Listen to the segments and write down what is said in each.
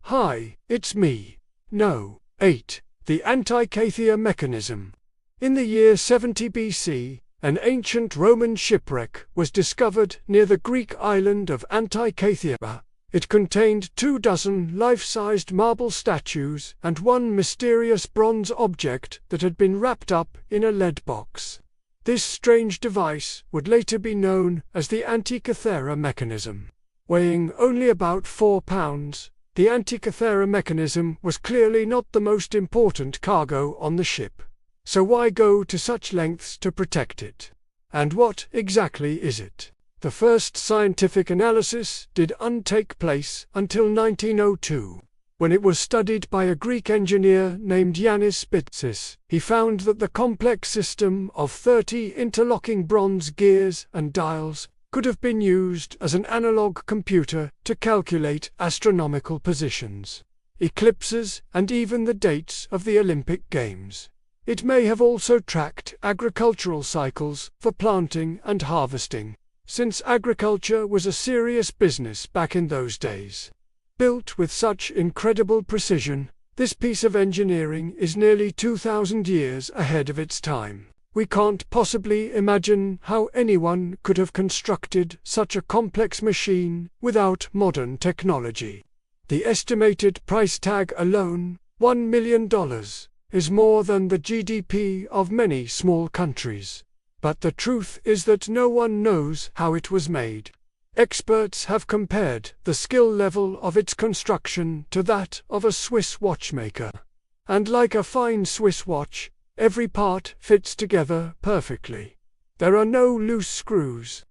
Hi, it's me. No, 8. The Antikythera mechanism. In the year 70 BC, an ancient Roman shipwreck was discovered near the Greek island of Antikythera. It contained 24 life-sized marble statues and one mysterious bronze object that had been wrapped up in a lead box. This strange device would later be known as the Antikythera mechanism. Weighing only about 4 pounds, the Antikythera mechanism was clearly not the most important cargo on the ship. So why go to such lengths to protect it? And what exactly is it? The first scientific analysis didn't take place until 1902. When it was studied by a Greek engineer named Yannis Bitsis, he found that the complex system of 30 interlocking bronze gears and dials could have been used as an analog computer to calculate astronomical positions, eclipses, and even the dates of the Olympic Games. It may have also tracked agricultural cycles for planting and harvesting, since agriculture was a serious business back in those days. Built with such incredible precision, this piece of engineering is nearly 2,000 years ahead of its time. We can't possibly imagine how anyone could have constructed such a complex machine without modern technology. The estimated price tag alone, $1 million, is more than the GDP of many small countries. But the truth is that no one knows how it was made. Experts have compared the skill level of its construction to that of a Swiss watchmaker. And like a fine Swiss watch, every part fits together perfectly. There are no loose screws.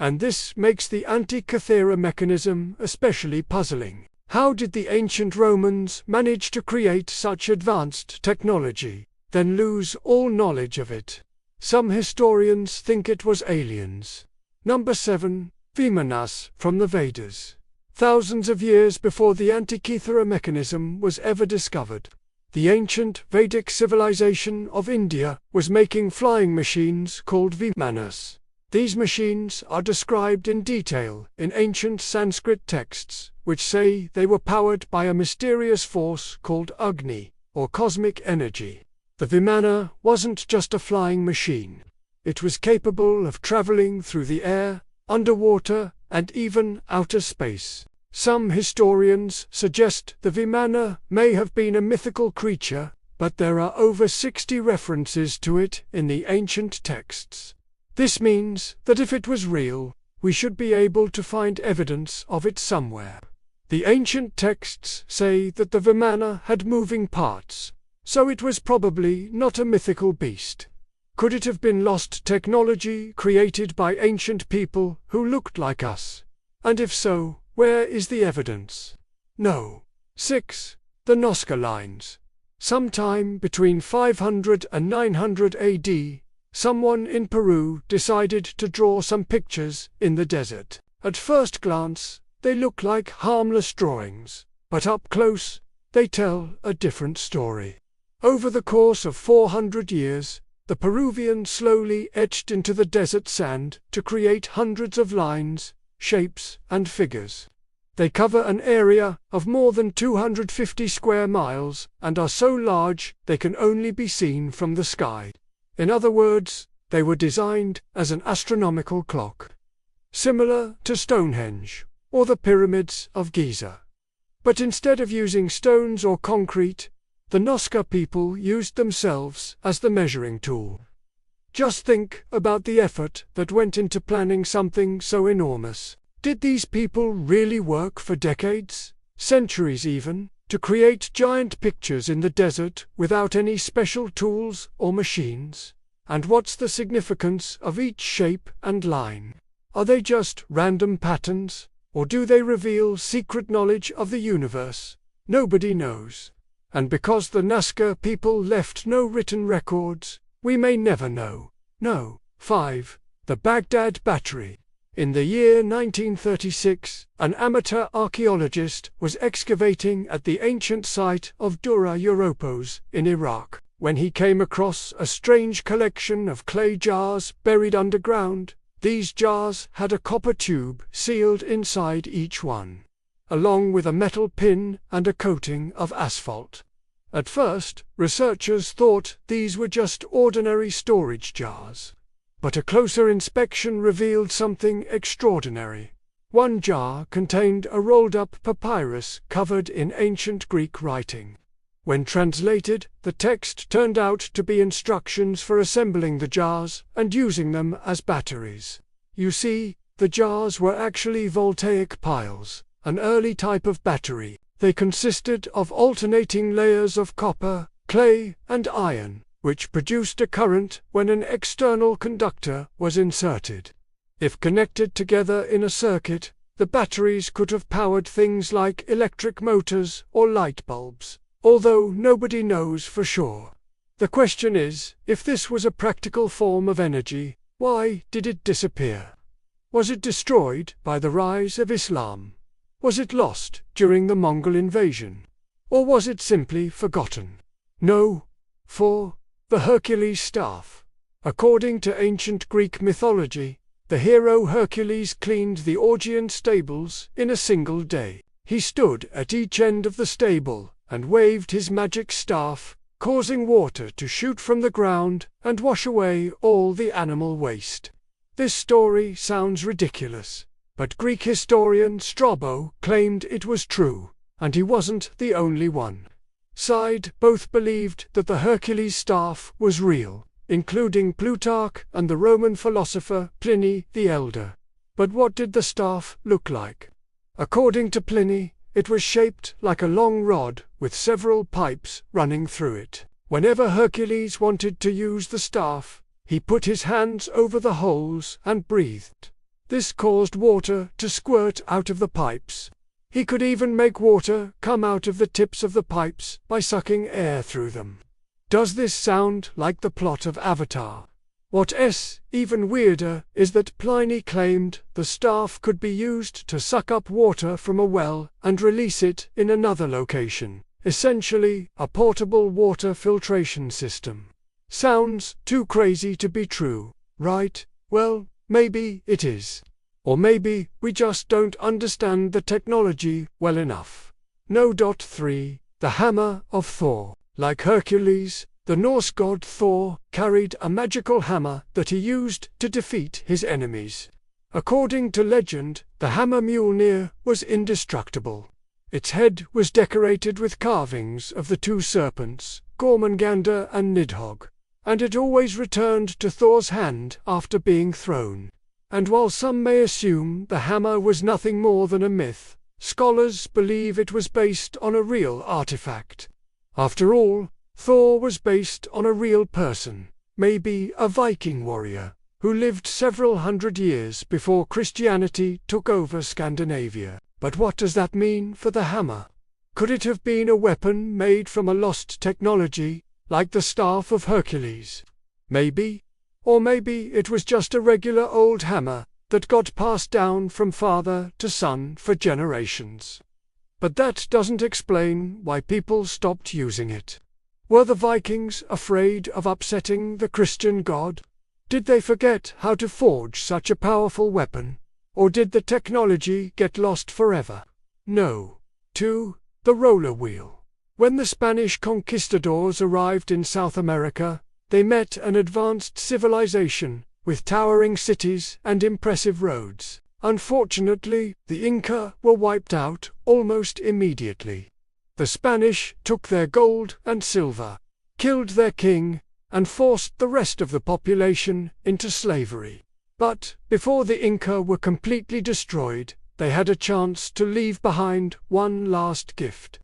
And this makes the Antikythera mechanism especially puzzling. How did the ancient Romans manage to create such advanced technology, then lose all knowledge of it? Some historians think it was aliens. Number 7. Vimanas from the Vedas. Thousands of years before the Antikythera mechanism was ever discovered, the ancient Vedic civilization of India was making flying machines called Vimanas. These machines are described in detail in ancient Sanskrit texts, which say they were powered by a mysterious force called Agni, or cosmic energy. The Vimana wasn't just a flying machine. It was capable of traveling through the air, underwater, and even outer space. Some historians suggest the Vimana may have been a mythical creature, but there are over 60 references to it in the ancient texts. This means that if it was real, we should be able to find evidence of it somewhere. The ancient texts say that the Vimana had moving parts, so it was probably not a mythical beast. Could it have been lost technology created by ancient people who looked like us? And if so, where is the evidence? No. 6. The Nazca lines. Sometime between 500 and 900 AD, someone in Peru decided to draw some pictures in the desert. At first glance, they look like harmless drawings, but up close, they tell a different story. Over the course of 400 years, the Peruvian slowly etched into the desert sand to create hundreds of lines, shapes, and figures. They cover an area of more than 250 square miles and are so large they can only be seen from the sky. In other words, they were designed as an astronomical clock, similar to Stonehenge or the pyramids of Giza. But instead of using stones or concrete, the Nazca people used themselves as the measuring tool. Just think about the effort that went into planning something so enormous. Did these people really work for decades, centuries even, to create giant pictures in the desert without any special tools or machines? And what's the significance of each shape and line? Are they just random patterns, or do they reveal secret knowledge of the universe? Nobody knows. And because the Nazca people left no written records, we may never know. No. 5. The Baghdad Battery. In the year 1936, an amateur archaeologist was excavating at the ancient site of Dura Europos in Iraq, when he came across a strange collection of clay jars buried underground. These jars had a copper tube sealed inside each one. along with a metal pin and a coating of asphalt. At first, researchers thought these were just ordinary storage jars. But a closer inspection revealed something extraordinary. One jar contained a rolled-up papyrus covered in ancient Greek writing. When translated, the text turned out to be instructions for assembling the jars and using them as batteries. You see, the jars were actually voltaic piles, an early type of battery. They consisted of alternating layers of copper, clay, and iron, which produced a current when an external conductor was inserted. If connected together in a circuit, the batteries could have powered things like electric motors or light bulbs, although nobody knows for sure. The question is, if this was a practical form of energy, why did it disappear? Was it destroyed by the rise of Islam? Was it lost during the Mongol invasion? Or was it simply forgotten? No. For the Hercules staff. According to ancient Greek mythology, the hero Hercules cleaned the Augean stables in a single day. He stood at each end of the stable and waved his magic staff, causing water to shoot from the ground and wash away all the animal waste. This story sounds ridiculous, but Greek historian Strabo claimed it was true, and he wasn't the only one. Both believed that the Hercules staff was real, including Plutarch and the Roman philosopher Pliny the Elder. But what did the staff look like? According to Pliny, it was shaped like a long rod with several pipes running through it. Whenever Hercules wanted to use the staff, he put his hands over the holes and breathed. This caused water to squirt out of the pipes. He could even make water come out of the tips of the pipes by sucking air through them. Does this sound like the plot of Avatar? What's even weirder is that Pliny claimed the staff could be used to suck up water from a well and release it in another location, essentially a portable water filtration system. Sounds too crazy to be true, right? Well, maybe it is. Or maybe we just don't understand the technology well enough. 3. The Hammer of Thor. Like Hercules, the Norse god Thor carried a magical hammer that he used to defeat his enemies. According to legend, the hammer Mjolnir was indestructible. Its head was decorated with carvings of the two serpents, Gormungandr and Nidhogg, and it always returned to Thor's hand after being thrown. And while some may assume the hammer was nothing more than a myth, scholars believe it was based on a real artifact. After all, Thor was based on a real person, maybe a Viking warrior, who lived several hundred years before Christianity took over Scandinavia. But what does that mean for the hammer? Could it have been a weapon made from a lost technology, like the staff of Hercules? Maybe. Or maybe it was just a regular old hammer that got passed down from father to son for generations. But that doesn't explain why people stopped using it. Were the Vikings afraid of upsetting the Christian god? Did they forget how to forge such a powerful weapon? Or did the technology get lost forever? No. 2. The roller wheel. When the Spanish conquistadors arrived in South America, they met an advanced civilization with towering cities and impressive roads. Unfortunately, the Inca were wiped out almost immediately. The Spanish took their gold and silver, killed their king, and forced the rest of the population into slavery. But before the Inca were completely destroyed, they had a chance to leave behind one last gift: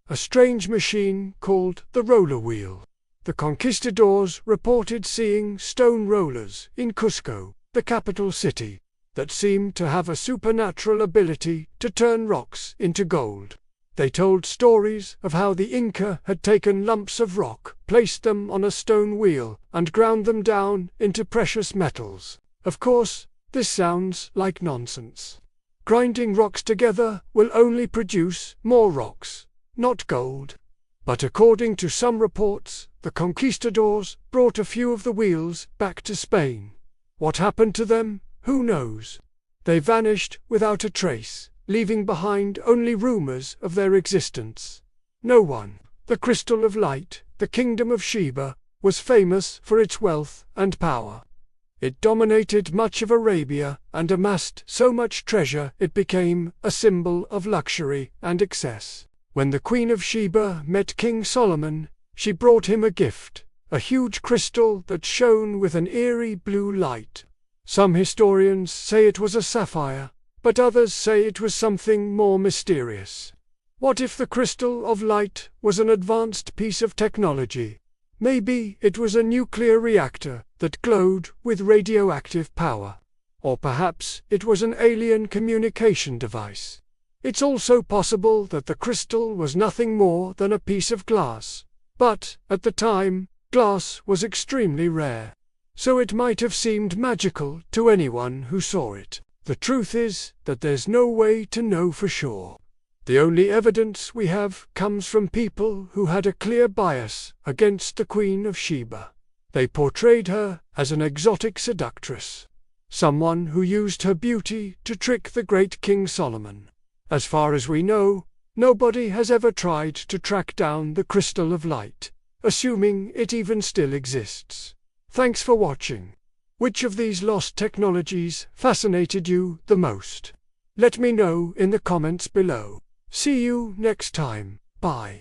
a strange machine called the roller wheel. The conquistadors reported seeing stone rollers in Cusco, the capital city, that seemed to have a supernatural ability to turn rocks into gold. They told stories of how the Inca had taken lumps of rock, placed them on a stone wheel, and ground them down into precious metals. Of course, this sounds like nonsense. Grinding rocks together will only produce more rocks, not gold. But according to some reports, the conquistadors brought a few of the wheels back to Spain. What happened to them? Who knows? They vanished without a trace, leaving behind only rumors of their existence. No one. The crystal of light, the kingdom of Sheba, was famous for its wealth and power. It dominated much of Arabia and amassed so much treasure it became a symbol of luxury and excess. When the Queen of Sheba met King Solomon, she brought him a gift, a huge crystal that shone with an eerie blue light. Some historians say it was a sapphire, but others say it was something more mysterious. What if the crystal of light was an advanced piece of technology? Maybe it was a nuclear reactor that glowed with radioactive power. Or perhaps it was an alien communication device. It's also possible that the crystal was nothing more than a piece of glass. But, at the time, glass was extremely rare. So it might have seemed magical to anyone who saw it. The truth is that there's no way to know for sure. The only evidence we have comes from people who had a clear bias against the Queen of Sheba. They portrayed her as an exotic seductress, someone who used her beauty to trick the great King Solomon. As far as we know, nobody has ever tried to track down the crystal of light, assuming it even still exists. Thanks for watching. Which of these lost technologies fascinated you the most? Let me know in the comments below. See you next time. Bye.